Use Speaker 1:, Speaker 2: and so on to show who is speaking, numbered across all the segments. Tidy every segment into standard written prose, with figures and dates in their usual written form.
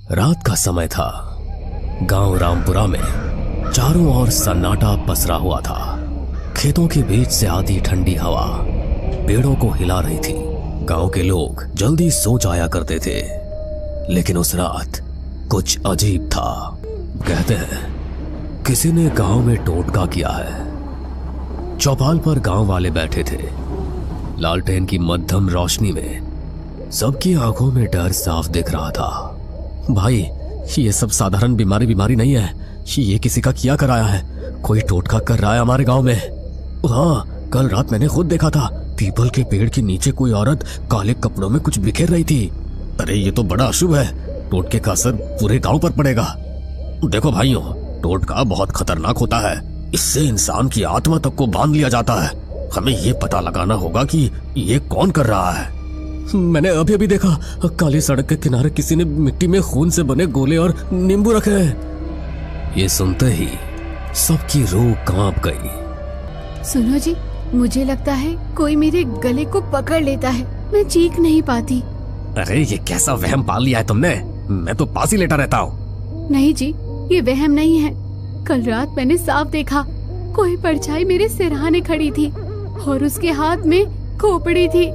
Speaker 1: रात का समय था। गांव रामपुरा में चारों ओर सन्नाटा पसरा हुआ था। खेतों के बीच से आती ठंडी हवा पेड़ों को हिला रही थी। गांव के लोग जल्दी सो जाया करते थे, लेकिन उस रात कुछ अजीब था। कहते हैं किसी ने गांव में टोटका किया है। चौपाल पर गांव वाले बैठे थे। लालटेन की मध्यम रोशनी में सबकी आंखों में डर साफ दिख रहा था। भाई, ये सब साधारण बीमारी नहीं है। ये किसी का किया कराया है। कोई टोटका कर रहा है हमारे गांव में। हाँ, कल रात मैंने खुद देखा था। पीपल के पेड़ के नीचे कोई औरत काले कपड़ों में कुछ बिखेर रही थी। अरे ये तो बड़ा अशुभ है। टोटके का असर पूरे गांव पर पड़ेगा। देखो भाइयों, टोटका बहुत खतरनाक होता है। इससे इंसान की आत्मा तक को बांध लिया जाता है। हमें ये पता लगाना होगा कि ये कौन कर रहा है। मैंने अभी देखा, काली सड़क के किनारे किसी ने मिट्टी में खून से बने गोले और नींबू रखे हैं। ये सुनते ही सबकी रूह कांप गई।
Speaker 2: सुनो जी, मुझे लगता है कोई मेरे गले को पकड़ लेता है। मैं चीख नहीं पाती।
Speaker 1: अरे ये कैसा वहम पाल लिया है तुमने? मैं तो पास ही लेटा रहता हूँ।
Speaker 2: नहीं जी, ये वहम नहीं है। कल रात मैंने साफ देखा, कोई परछाई मेरे सिरहाने खड़ी थी और उसके हाथ में खोपड़ी थी।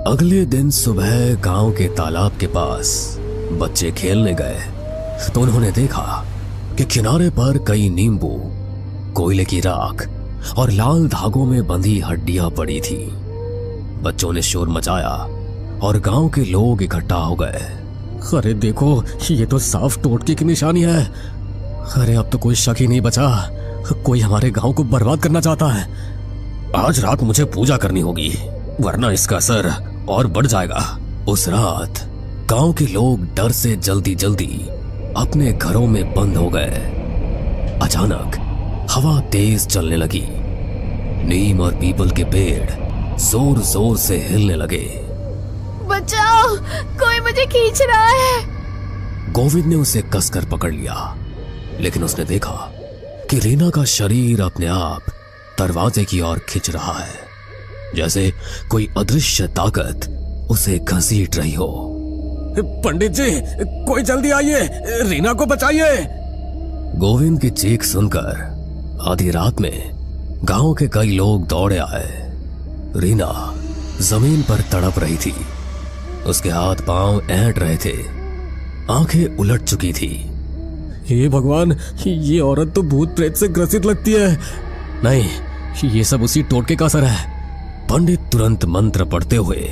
Speaker 1: अगले दिन सुबह गांव के तालाब के पास बच्चे खेलने गए तो उन्होंने देखा कि किनारे पर कई नींबू, कोयले की राख और लाल धागों में बंधी हड्डियां पड़ी थी। बच्चों ने शोर मचाया और गांव के लोग इकट्ठा हो गए। अरे देखो, ये तो साफ टोटके की निशानी है। अरे अब तो कोई शक ही नहीं बचा। कोई हमारे गांव को बर्बाद करना चाहता है। आज रात मुझे पूजा करनी होगी, वरना इसका असर और बढ़ जाएगा। उस रात गांव के लोग डर से जल्दी जल्दी अपने घरों में बंद हो गए। अचानक हवा तेज चलने लगी। नीम और पीपल के पेड़ जोर जोर से हिलने लगे।
Speaker 2: बचाओ, कोई मुझे खींच रहा है।
Speaker 1: गोविंद ने उसे कसकर पकड़ लिया, लेकिन उसने देखा कि रीना का शरीर अपने आप दरवाजे की ओर खिंच रहा है, जैसे कोई अदृश्य ताकत उसे घसीट रही हो। पंडित जी, कोई जल्दी आइए, रीना को बचाइए। गोविंद की चीख सुनकर आधी रात में गांव के कई लोग दौड़े आए। रीना जमीन पर तड़प रही थी। उसके हाथ पांव ऐंठ रहे थे, आंखें उलट चुकी थी। हे भगवान, ये औरत तो भूत प्रेत से ग्रसित लगती है। नहीं, ये सब उसी टोटके का असर है। पंडित तुरंत मंत्र पढ़ते हुए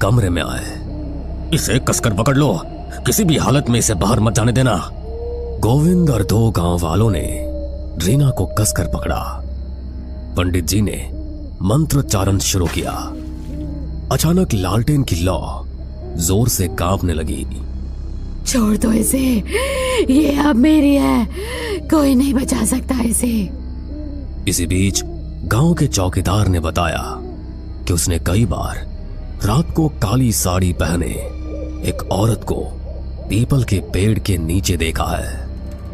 Speaker 1: कमरे में आए। इसे कसकर पकड़ लो, किसी भी हालत में इसे बाहर मत जाने देना। गोविंद और दो गांव वालों ने रीना को कसकर पकड़ा। पंडित जी ने मंत्रोच्चारण शुरू किया। अचानक लालटेन की लौ जोर से कांपने लगी।
Speaker 2: छोड़ दो इसे, ये अब मेरी है, कोई नहीं बचा सकता इसे।
Speaker 1: इसी बीच गांव के चौकीदार ने बताया कि उसने कई बार रात को काली साड़ी पहने एक औरत को पीपल के पेड़ के नीचे देखा है।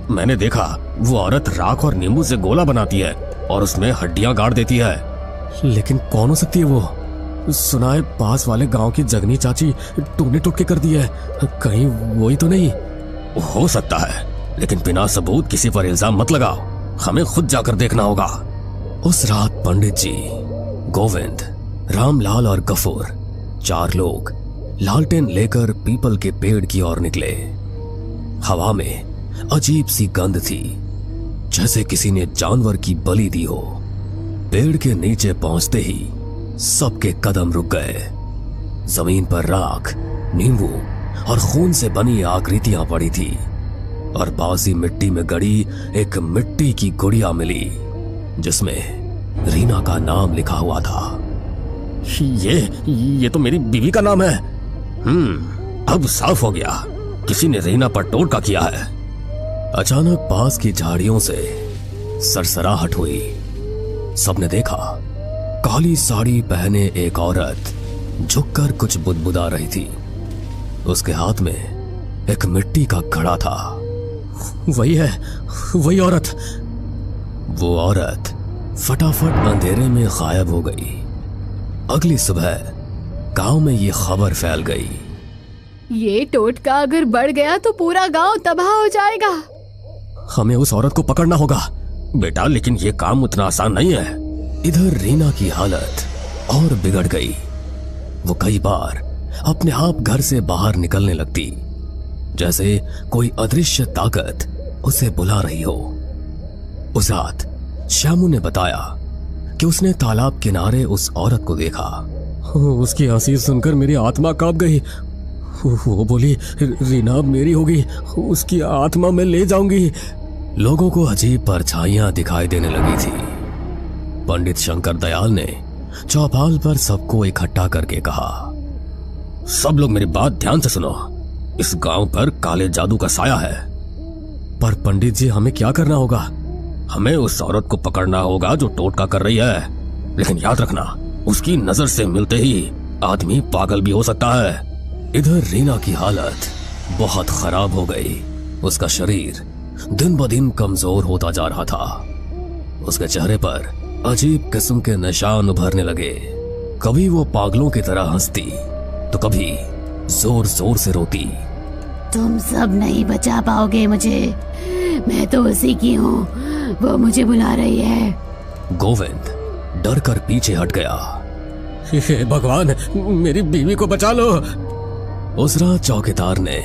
Speaker 1: मैंने देखा, वो औरत राख और नींबू से गोला बनाती है और उसमें हड्डियां गाड़ देती है। लेकिन कौन हो सकती है वो? सुना है पास वाले गांव की जगनी चाची टूने टुटके कर दी है। कहीं वही तो नहीं? हो सकता है, लेकिन बिना सबूत किसी पर इल्जाम मत लगाओ। हमें खुद जाकर देखना होगा। उस रात पंडित जी, गोविंद, रामलाल और गफूर, चार लोग लालटेन लेकर पीपल के पेड़ की ओर निकले। हवा में अजीब सी गंध थी, जैसे किसी ने जानवर की बलि दी हो। पेड़ के नीचे पहुंचते ही सबके कदम रुक गए। जमीन पर राख, नींबू और खून से बनी आकृतियां पड़ी थी और बासी मिट्टी में गड़ी एक मिट्टी की गुड़िया मिली, जिसमें रीना का नाम लिखा हुआ था। ये तो मेरी बीवी का नाम है। अब साफ हो गया, किसी ने रीना पर टोटका किया है। अचानक पास की झाड़ियों से सरसराहट हुई। सबने देखा, काली साड़ी पहने एक औरत झुककर कुछ बुदबुदा रही थी। उसके हाथ में एक मिट्टी का घड़ा था। वही है, वही औरत। वो औरत फटाफट अंधेरे में गायब हो गई। अगली सुबह गांव में ये खबर फैल गई।
Speaker 2: ये टोटका अगर बढ़ गया तो पूरा गांव तबाह हो जाएगा।
Speaker 1: हमें उस औरत को पकड़ना होगा बेटा, लेकिन ये काम उतना आसान नहीं है। इधर रीना की हालत और बिगड़ गई। वो कई बार अपने आप घर से बाहर निकलने लगती, जैसे कोई अदृश्य ताकत उसे बुला रही हो। उस रात श्यामू ने बताया कि उसने तालाब किनारे उस औरत को देखा। उसकी हंसी सुनकर मेरी आत्मा कांप गई। वो बोली, रीना अब मेरी होगी, उसकी आत्मा मैं ले जाऊंगी। लोगों को अजीब परछाइयां दिखाई देने लगी थी। पंडित शंकर दयाल ने चौपाल पर सबको इकट्ठा करके कहा, सब लोग मेरी बात ध्यान से सुनो। इस गांव पर काले जादू का साया है। पर पंडित जी, हमें क्या करना होगा? हमें उस औरत को पकड़ना होगा जो टोटका कर रही है, लेकिन याद रखना, उसकी नजर से मिलते ही आदमी पागल भी हो सकता है। इधर रीना की हालत बहुत खराब हो गई। उसका शरीर दिन ब दिन कमजोर होता जा रहा था। उसके चेहरे पर अजीब किस्म के निशान उभरने लगे। कभी वो पागलों की तरह हंसती तो कभी जोर जोर से रोती।
Speaker 2: तुम सब नहीं बचा पाओगे मुझे, मैं तो उसी की हूँ, वो मुझे बुला रही है।
Speaker 1: गोविंद डर कर पीछे हट गया। हे भगवान, मेरी बीवी को बचा लो। उस रात चौकीदार ने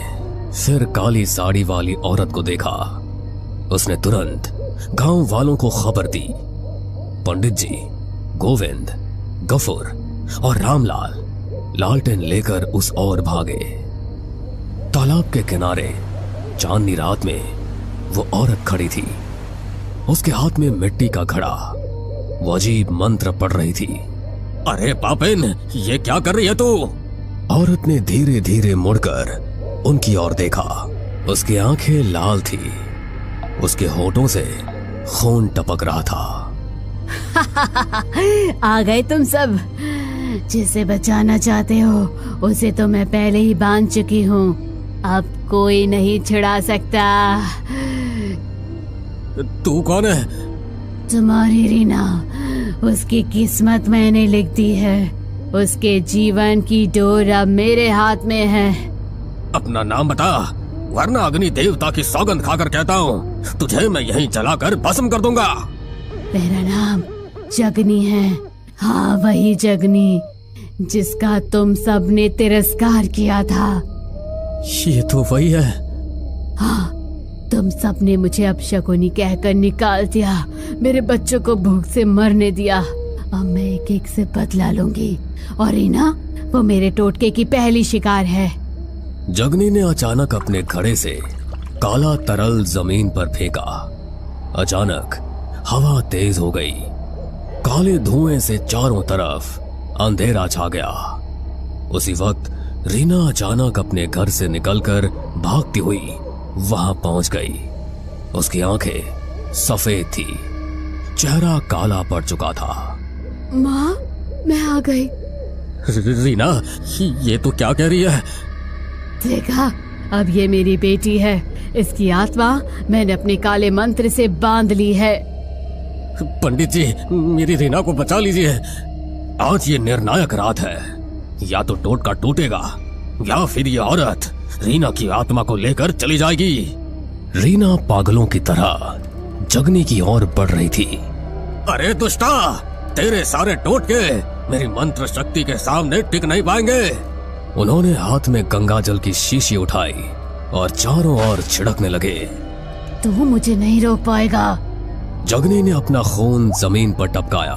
Speaker 1: फिर काली साड़ी वाली औरत को देखा। उसने तुरंत गांव वालों को खबर दी। पंडित जी, गोविंद, गफूर और रामलाल लालटेन लेकर उस ओर भागे। तालाब के किनारे चांदनी रात में वो औरत खड़ी थी। उसके हाथ में मिट्टी का घड़ा। वो अजीब मंत्र पढ़ रही थी। अरे पापिन, ये क्या कर रही है तू? औरत ने धीरे धीरे मुड़कर उनकी ओर देखा। उसकी आंखें लाल थी। उसके होठों से खून टपक रहा था।
Speaker 2: आ गए तुम सब। जिसे बचाना चाहते हो उसे तो मैं पहले ही बांध चुकी हूँ। अब कोई नहीं छुड़ा सकता।
Speaker 1: तू कौन है?
Speaker 2: तुम्हारी रीना, उसकी किस्मत मैंने लिख दी है। उसके जीवन की डोर अब मेरे हाथ में है।
Speaker 1: अपना नाम बता, वरना अग्नि देवता की सौगंध खाकर कहता हूँ, तुझे मैं यहीं जलाकर भस्म कर दूंगा।
Speaker 2: मेरा नाम जगनी है। हाँ, वही जगनी जिसका तुम सब ने तिरस्कार किया था।
Speaker 1: ये तो वही है।
Speaker 2: हाँ, तुम सब ने मुझे अपशकुनी कहकर निकाल दिया, मेरे बच्चों को भूख से मरने दिया। अब मैं एक एक से बदला लूंगी। और रीना, वो मेरे टोटके की पहली शिकार है।
Speaker 1: जगनी ने अचानक अपने घड़े से काला तरल जमीन पर फेंका। अचानक हवा तेज हो गई। काले धुएं से चारों तरफ अंधेरा छा गया। उसी वक्त रीना अचानक अपने घर से निकलकर भागती हुई वहां पहुंच गई। उसकी आंखें सफेद थी, चेहरा काला पड़ चुका था।
Speaker 2: माँ, मैं आ गई।
Speaker 1: रीना, ये तो क्या कह रही है?
Speaker 2: देखा, अब ये मेरी बेटी है। इसकी आत्मा मैंने अपने काले मंत्र से बांध ली है।
Speaker 1: पंडित जी, मेरी रीना को बचा लीजिए। आज ये निर्णायक रात है। या तो टोटका टूटेगा या फिर ये औरत रीना की आत्मा को लेकर चली जाएगी। रीना पागलों की तरह जगनी की ओर बढ़ रही थी। अरे दुष्टा, तेरे सारे टोटके मेरी मंत्र शक्ति के सामने टिक नहीं पाएंगे। उन्होंने हाथ में गंगा जल की शीशी उठाई और चारों ओर छिड़कने लगे।
Speaker 2: तू मुझे नहीं रोक पाएगा।
Speaker 1: जगनी ने अपना खून जमीन पर टपकाया।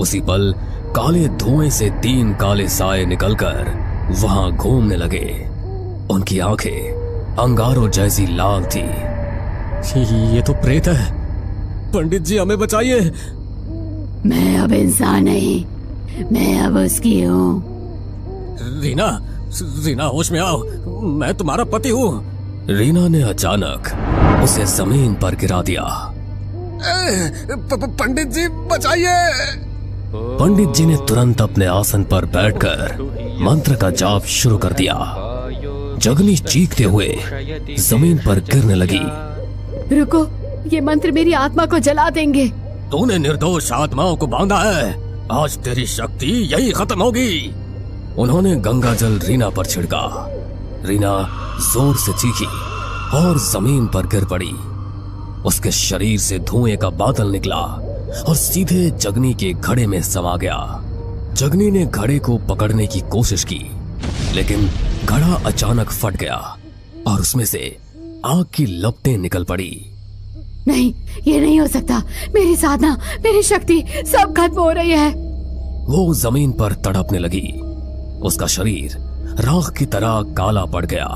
Speaker 1: उसी पल काले धुएं से 3 काले साए निकलकर वहां घूमने लगे। उनकी आंखें अंगारों जैसी लाल थी। ये तो प्रेत है। पंडित जी, हमें बचाइए।
Speaker 2: मैं अब इंसान नहीं, मैं अब उसकी हूँ।
Speaker 1: रीना, रीना, होश में आओ, मैं तुम्हारा पति हूँ। रीना ने अचानक उसे जमीन पर गिरा दिया। पंडित जी, बचाइए। पंडित जी ने तुरंत अपने आसन पर बैठकर मंत्र का जाप शुरू कर दिया। जगनी चीखते हुए जमीन पर गिरने लगी।
Speaker 2: रुको, ये मंत्र मेरी आत्मा को जला देंगे।
Speaker 1: तूने निर्दोष आत्माओं को बांधा है। आज तेरी शक्ति यही खत्म होगी। उन्होंने गंगा जल रीना पर छिड़का। रीना जोर से चीखी और जमीन पर गिर पड़ी। उसके शरीर से धुएं का बादल निकला और सीधे जगनी के घड़े में समा गया। जगनी ने घड़े को पकड़ने की कोशिश की, लेकिन घड़ा अचानक फट गया और उसमें से आग की लपटें निकल पड़ी।
Speaker 2: नहीं, ये नहीं हो सकता। मेरी साधना, मेरी शक्ति सब खत्म हो रही है।
Speaker 1: वो जमीन पर तड़पने लगी। उसका शरीर राख की तरह काला पड़ गया।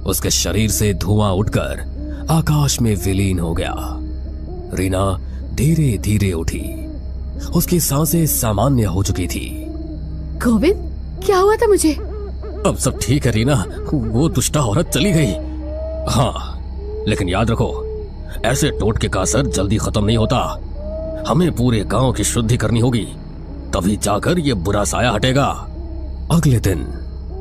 Speaker 1: उसके शरीर से धुआं उठकर आकाश में विलीन हो गया। रीना धीरे धीरे उठी। उसकी सांसें सामान्य हो चुकी थी।
Speaker 2: गोविंद, क्या हुआ था मुझे?
Speaker 1: अब सब ठीक है रीना, वो दुष्टा औरत चली गई। हाँ, लेकिन याद रखो, ऐसे टोटके का असर जल्दी खत्म नहीं होता। हमें पूरे गांव की शुद्धि करनी होगी, तभी जाकर ये बुरा साया हटेगा। अगले दिन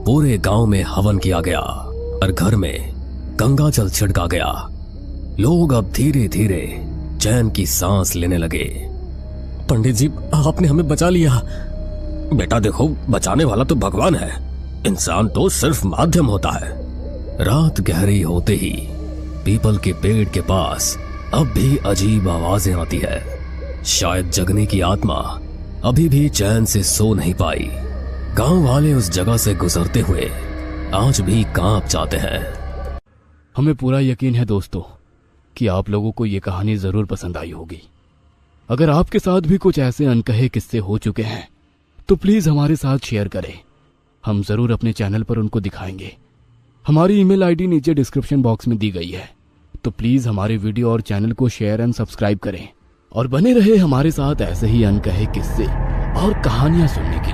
Speaker 1: पूरे गांव में हवन किया गया और घर में गंगा जल छिड़का गया। लोग अब धीरे धीरे चैन की सांस लेने लगे। पंडित जी, आपने हमें बचा लिया। बेटा देखो, बचाने वाला तो भगवान है, इंसान तो सिर्फ माध्यम होता है। रात गहरी होते ही पीपल के पेड़ के पास अब भी अजीब आवाजें आती है। शायद जगने की आत्मा अभी भी चैन से सो नहीं पाई। गांव वाले उस जगह से गुजरते हुए आज भी कांप जाते हैं।
Speaker 3: हमें पूरा यकीन है दोस्तों कि आप लोगों को ये कहानी जरूर पसंद आई होगी। अगर आपके साथ भी कुछ ऐसे अनकहे किस्से हो चुके हैं तो प्लीज हमारे साथ शेयर करें। हम जरूर अपने चैनल पर उनको दिखाएंगे। हमारी ईमेल आईडी नीचे डिस्क्रिप्शन बॉक्स में दी गई है, तो प्लीज हमारे वीडियो और चैनल को शेयर एंड सब्सक्राइब करें और बने रहे हमारे साथ ऐसे ही अनकहे किस्से और कहानियां सुनने के लिए।